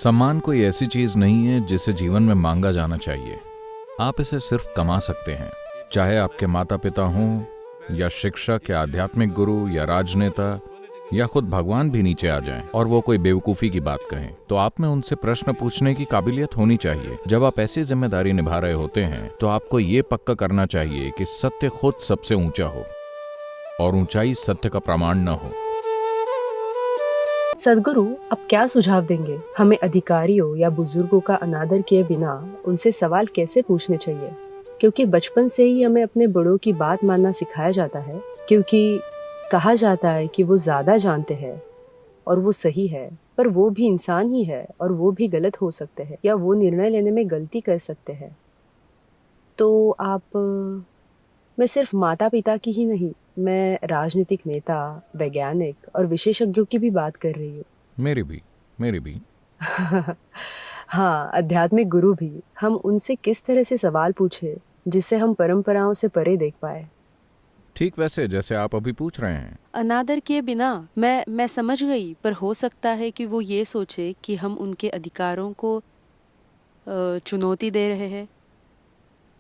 सम्मान कोई ऐसी चीज नहीं है जिसे जीवन में मांगा जाना चाहिए। आप इसे सिर्फ कमा सकते हैं। चाहे आपके माता पिता हों या शिक्षक या आध्यात्मिक गुरु या राजनेता या खुद भगवान भी नीचे आ जाएं और वो कोई बेवकूफ़ी की बात कहें, तो आप में उनसे प्रश्न पूछने की काबिलियत होनी चाहिए। जब आप ऐसी जिम्मेदारी निभा रहे होते हैं तो आपको ये पक्का करना चाहिए कि सत्य खुद सबसे ऊंचा हो और ऊंचाई सत्य का प्रमाण न हो। सदगुरु, अब क्या सुझाव देंगे? हमें अधिकारियों या बुजुर्गों का अनादर किए बिना उनसे सवाल कैसे पूछने चाहिए? क्योंकि बचपन से ही हमें अपने बड़ों की बात मानना सिखाया जाता है, क्योंकि कहा जाता है कि वो ज्यादा जानते हैं और वो सही है, पर वो भी इंसान ही है और वो भी गलत हो सकते हैं या वो निर्णय लेने में गलती कर सकते हैं। तो मैं सिर्फ माता पिता की ही नहीं, मैं राजनीतिक नेता, वैज्ञानिक और विशेषज्ञों की भी बात कर रही हूँ। मेरी भी। हाँ, आध्यात्मिक गुरु भी। हम उनसे किस तरह से सवाल पूछे जिससे हम परंपराओं से परे देख पाए। ठीक वैसे जैसे आप अभी पूछ रहे हैं। अनादर किए बिना। मैं समझ गई, पर हो सकता है कि वो ये सोचे कि हम उनके अधिकारों को चुनौती दे रहे हैं।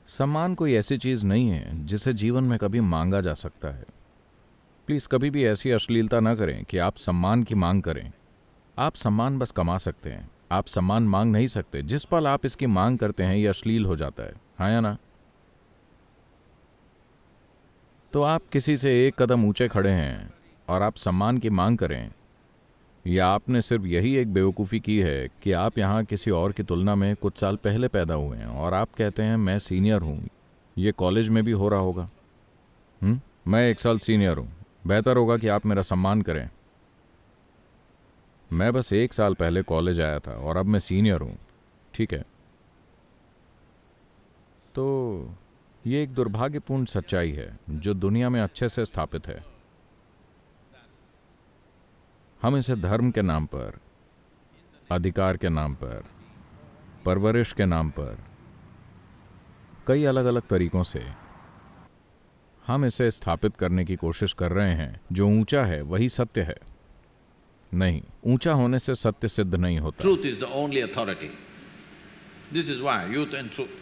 सम्मान कोई ऐसी चीज नहीं है जिसे जीवन में कभी मांगा जा सकता है। प्लीज कभी भी ऐसी अश्लीलता ना करें कि आप सम्मान की मांग करें। आप सम्मान बस कमा सकते हैं, आप सम्मान मांग नहीं सकते। जिस पल आप इसकी मांग करते हैं ये अश्लील हो जाता है, हाँ या ना? तो आप किसी से एक कदम ऊंचे खड़े हैं और आप सम्मान की मांग करें, या आपने सिर्फ यही एक बेवकूफ़ी की है कि आप यहाँ किसी और की तुलना में कुछ साल पहले पैदा हुए हैं और आप कहते हैं मैं सीनियर हूँ। ये कॉलेज में भी हो रहा होगा। मैं 1 साल सीनियर हूँ, बेहतर होगा कि आप मेरा सम्मान करें। मैं बस 1 साल पहले कॉलेज आया था और अब मैं सीनियर हूँ, ठीक है? तो ये एक दुर्भाग्यपूर्ण सच्चाई है जो दुनिया में अच्छे से स्थापित है। हम इसे धर्म के नाम पर, अधिकार के नाम पर, परवरिश के नाम पर, कई अलग अलग तरीकों से हम इसे स्थापित करने की कोशिश कर रहे हैं। जो ऊंचा है वही सत्य है। नहीं, ऊंचा होने से सत्य सिद्ध नहीं होता। Truth is the only authority. This is why youth and truth.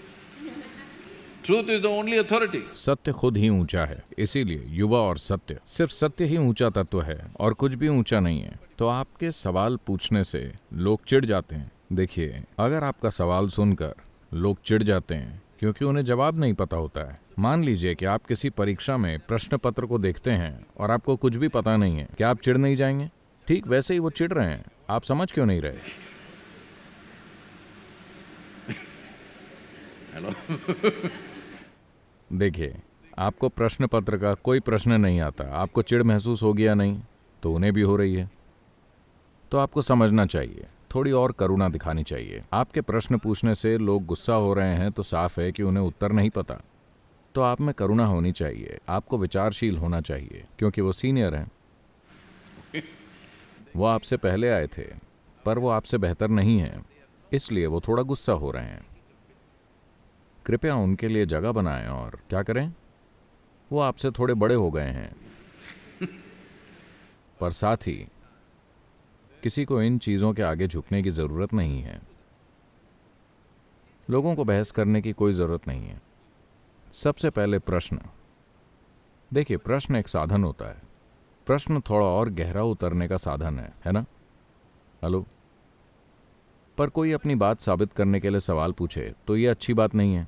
Truth is the only authority. सत्य खुद ही ऊंचा है, इसीलिए युवा और सत्य, सिर्फ सत्य ही ऊंचा तत्व है और कुछ भी ऊंचा नहीं है। तो आपके सवाल पूछने से लोग चिढ़ जाते हैं। देखिए, अगर आपका सवाल सुनकर लोग चिढ़ जाते हैं क्योंकि उन्हें जवाब नहीं पता होता है। मान लीजिए कि आप किसी परीक्षा में प्रश्न पत्र को देखते हैं और आपको कुछ भी पता नहीं है, क्या आप चिढ़ नहीं जाएंगे? ठीक वैसे ही वो चिढ़ रहे हैं, आप समझ क्यों नहीं रहे? Hello? देखिए, आपको प्रश्न पत्र का कोई प्रश्न नहीं आता, आपको चिढ़ महसूस हो गया नहीं, तो उन्हें भी हो रही है। तो आपको समझना चाहिए, थोड़ी और करुणा दिखानी चाहिए। आपके प्रश्न पूछने से लोग गुस्सा हो रहे हैं तो साफ है कि उन्हें उत्तर नहीं पता। तो आप में करुणा होनी चाहिए, आपको विचारशील होना चाहिए, क्योंकि वो सीनियर हैं। वो आपसे पहले आए थे, पर वो आपसे बेहतर नहीं हैं, इसलिए वो थोड़ा गुस्सा हो रहे हैं। कृपया उनके लिए जगह बनाएं और क्या करें, वो आपसे थोड़े बड़े हो गए हैं। पर साथ ही किसी को इन चीज़ों के आगे झुकने की ज़रूरत नहीं है। लोगों को बहस करने की कोई ज़रूरत नहीं है। सबसे पहले प्रश्न। देखिए, प्रश्न एक साधन होता है। प्रश्न थोड़ा और गहरा उतरने का साधन है ना? हेलो? पर कोई अपनी बात साबित करने के लिए सवाल पूछे तो ये अच्छी बात नहीं है।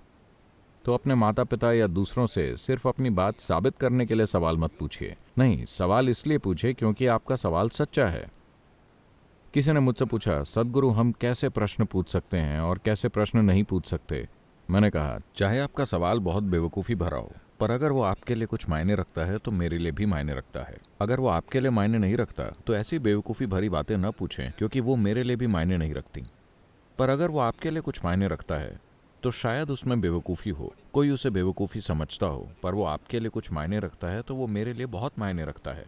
तो अपने माता पिता या दूसरों से सिर्फ अपनी बात साबित करने के लिए सवाल मत पूछिए। नहीं, सवाल इसलिए पूछिए क्योंकि आपका सवाल सच्चा है। किसी ने मुझसे पूछा, सदगुरु हम कैसे प्रश्न पूछ सकते हैं और कैसे प्रश्न नहीं पूछ सकते? मैंने कहा, चाहे आपका सवाल बहुत बेवकूफ़ी भरा हो, पर अगर वो आपके लिए कुछ मायने रखता है तो मेरे लिए भी मायने रखता है। अगर वो आपके लिए मायने नहीं रखता तो ऐसी बेवकूफ़ी भरी बातें न पूछें, क्योंकि वो मेरे लिए भी मायने नहीं रखती। पर अगर वो आपके लिए कुछ मायने रखता है तो शायद उसमें बेवकूफ़ी हो, कोई उसे बेवकूफ़ी समझता हो, पर वो आपके लिए कुछ मायने रखता है तो वो मेरे लिए बहुत मायने रखता है।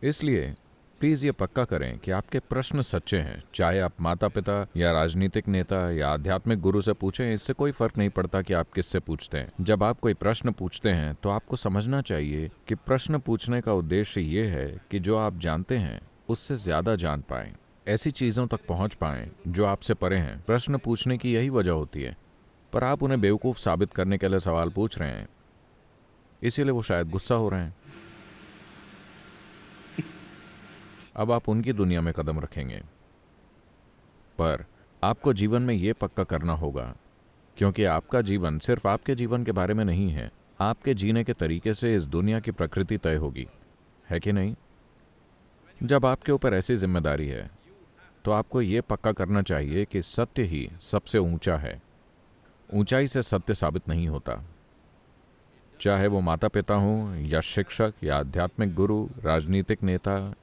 इसलिए प्लीज़ ये पक्का करें कि आपके प्रश्न सच्चे हैं। चाहे आप माता पिता या राजनीतिक नेता या आध्यात्मिक गुरु से पूछें, इससे कोई फ़र्क नहीं पड़ता कि आप किससे पूछते हैं। जब आप कोई प्रश्न पूछते हैं तो आपको समझना चाहिए कि प्रश्न पूछने का उद्देश्य ये है कि जो आप जानते हैं उससे ज़्यादा जान पाएं। ऐसी चीज़ों तक पहुंच पाएं जो आपसे परे हैं। प्रश्न पूछने की यही वजह होती है, पर आप उन्हें बेवकूफ़ साबित करने के लिए सवाल पूछ रहे हैं, इसीलिए वो शायद गुस्सा हो रहे हैं। अब आप उनकी दुनिया में कदम रखेंगे, पर आपको जीवन में ये पक्का करना होगा, क्योंकि आपका जीवन सिर्फ आपके जीवन के बारे में नहीं है। आपके जीने के तरीके से इस दुनिया की प्रकृति तय होगी, है कि नहीं? जब आपके ऊपर ऐसी जिम्मेदारी है तो आपको ये पक्का करना चाहिए कि सत्य ही सबसे ऊंचा है। ऊंचाई से सत्य साबित नहीं होता, चाहे वो माता पिता हों या शिक्षक या आध्यात्मिक गुरु, राजनीतिक नेता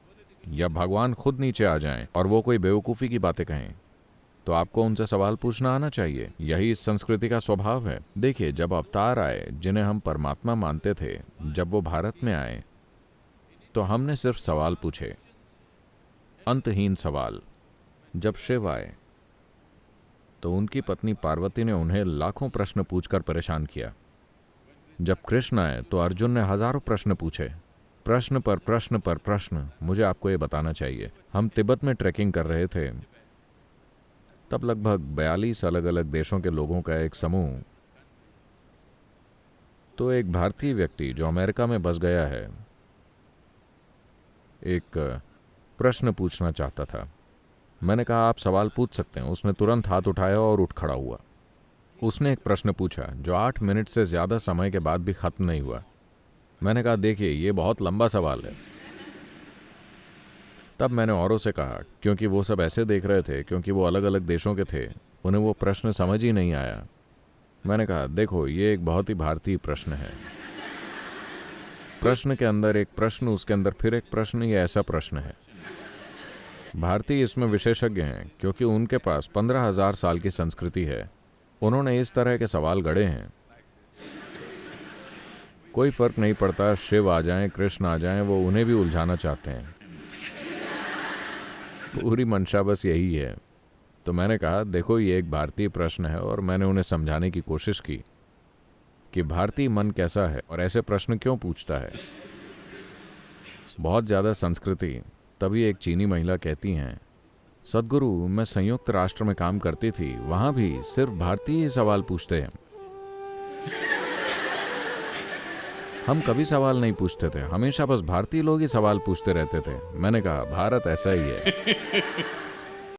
या भगवान खुद नीचे आ जाएं और वो कोई बेवकूफ़ी की बातें कहें, तो आपको उनसे सवाल पूछना आना चाहिए। यही इस संस्कृति का स्वभाव है। देखिए, जब अवतार आए जिन्हें हम परमात्मा मानते थे, जब वो भारत में आए तो हमने सिर्फ सवाल पूछे, अंतहीन सवाल। जब शिव आए तो उनकी पत्नी पार्वती ने उन्हें लाखों प्रश्न पूछकर परेशान किया। जब कृष्ण आए तो अर्जुन ने हजारों प्रश्न पूछे, प्रश्न पर प्रश्न पर प्रश्न। मुझे आपको ये बताना चाहिए, हम तिब्बत में ट्रैकिंग कर रहे थे, तब लगभग 42 अलग अलग देशों के लोगों का एक समूह, तो एक भारतीय व्यक्ति जो अमेरिका में बस गया है एक प्रश्न पूछना चाहता था। मैंने कहा आप सवाल पूछ सकते हैं। उसने तुरंत हाथ उठाया और उठ खड़ा हुआ। उसने एक प्रश्न पूछा जो 8 मिनट से ज़्यादा समय के बाद भी ख़त्म नहीं हुआ। मैंने कहा देखिए, ये बहुत लंबा सवाल है। तब मैंने औरों से कहा, क्योंकि वो सब ऐसे देख रहे थे, क्योंकि वो अलग अलग देशों के थे, उन्हें वो प्रश्न समझ ही नहीं आया। मैंने कहा देखो, ये एक बहुत ही भारतीय प्रश्न है। प्रश्न के अंदर एक प्रश्न, उसके अंदर फिर एक प्रश्न, ये ऐसा प्रश्न है। भारतीय इसमें विशेषज्ञ हैं क्योंकि उनके पास 15,000 साल की संस्कृति है। उन्होंने इस तरह के सवाल गढ़े हैं। कोई फर्क नहीं पड़ता शिव आ जाएं, कृष्ण आ जाएं, वो उन्हें भी उलझाना चाहते हैं। पूरी मंशा बस यही है। तो मैंने कहा देखो, ये एक भारतीय प्रश्न है, और मैंने उन्हें समझाने की कोशिश की कि भारतीय मन कैसा है और ऐसे प्रश्न क्यों पूछता है। बहुत ज़्यादा संस्कृति। तभी एक चीनी महिला कहती हैं, सद्गुरु, मैं संयुक्त राष्ट्र में काम करती थी, वहाँ भी सिर्फ भारतीय ही सवाल पूछते हैं। हम कभी सवाल नहीं पूछते थे, हमेशा बस भारतीय लोग ही सवाल पूछते रहते थे। मैंने कहा भारत ऐसा ही है।